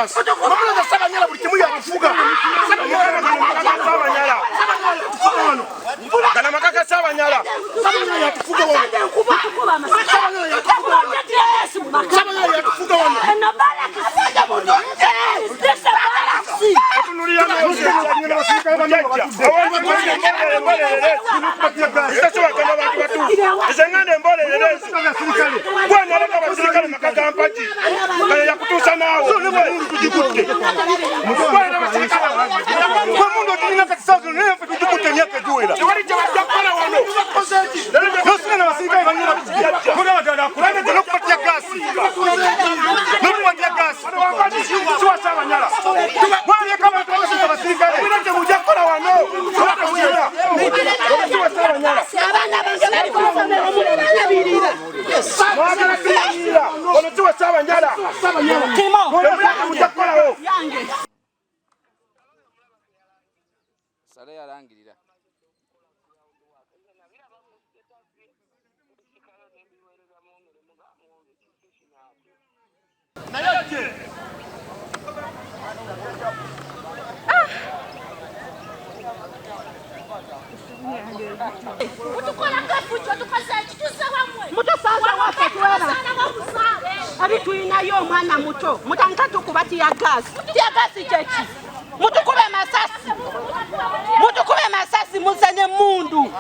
gas. Mamula Sabanyala bulikimu yakufuga. Sabanyala. Kana makaka Sabanyala. Sabanyala yakufuga wano. Sabanyala yakufuga wano. Sabanyala yakufuga wano. Enabala kifuga wano. Sisa balaksi. Kunulia na Sabanyala wasika Sabanyala. Sasa wakana watu. Zengane mbole lelezi. Bwana leka basirikale makaka mpaji. Kana yakutusa nao. Sio mundu tujikute. Bwana basirikale. Kwa mundu tulina katisazo ne tujikute nyaka juela. Wali jawajakala wano. Sio na basirikale banyala. Kuna wadada kulana tena kupatia gasi. Ndio watia gasi. Sio sawa nyala. Wali kama tunasema basirikale. Kuna jawajakala wano. Sio sawa nyala. Abana bangala kwa birira. Mwagala birira. Onatuwa sawa nyala. Kimo. Jawajakala wao. Sale yarangirira. Mutukora kafucho tukasaje tusawamwe. Mutosaza wafatwera. Ari tuinayo mwana muto. Mutankatu kubatiya gas. Tiya gas chechi. Mutukube masasi. Mutukube masasi muzane mundu.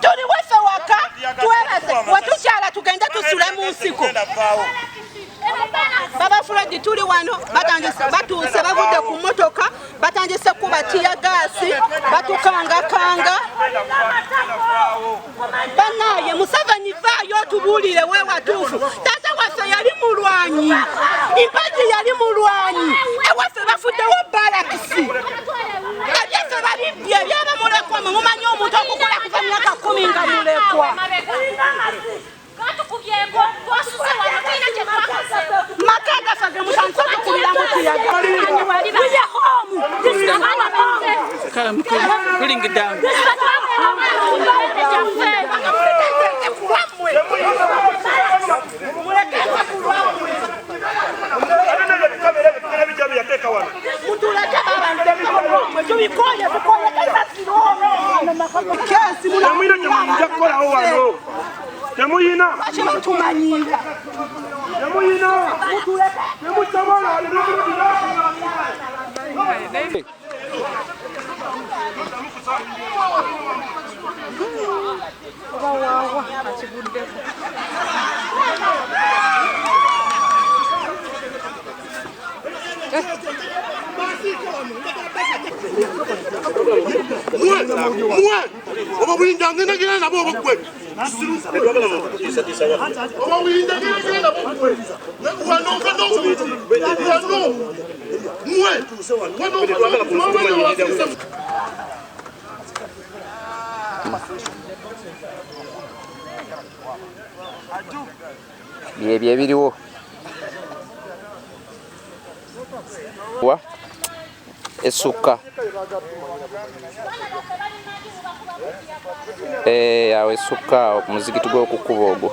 Turi wefe waka tuweraze. Watuchala tugenda tusule musiko. Baba Fred turi wano batangise batuse bavude ku motoka batangise kubatiya gasi batukanga banaye Museveni vayo tubulire we watufu tata wase yali mulwanyi impaji yali mulwanyi ewafe bafude wo balakisi abyese babibye byaba mulekwa mumanyi omuntu okukola kuva myaka 10 nga mulekwa Makada fage mutanso kulira mutu ya gari. We are home. This is our Come pulling it down. Temuyina. tumanyira. Temuyina. Temutamala. Wawa achibudde. Mwe. Oba bulinda ngene ngene nabo obukwe. Oba bulinda ngene ngene nabo obukwe. Wano kano. Wano. Mwe. Bye biriwo. Wa esuka yawe esuka okumuzikiti gw'okukuba ogwo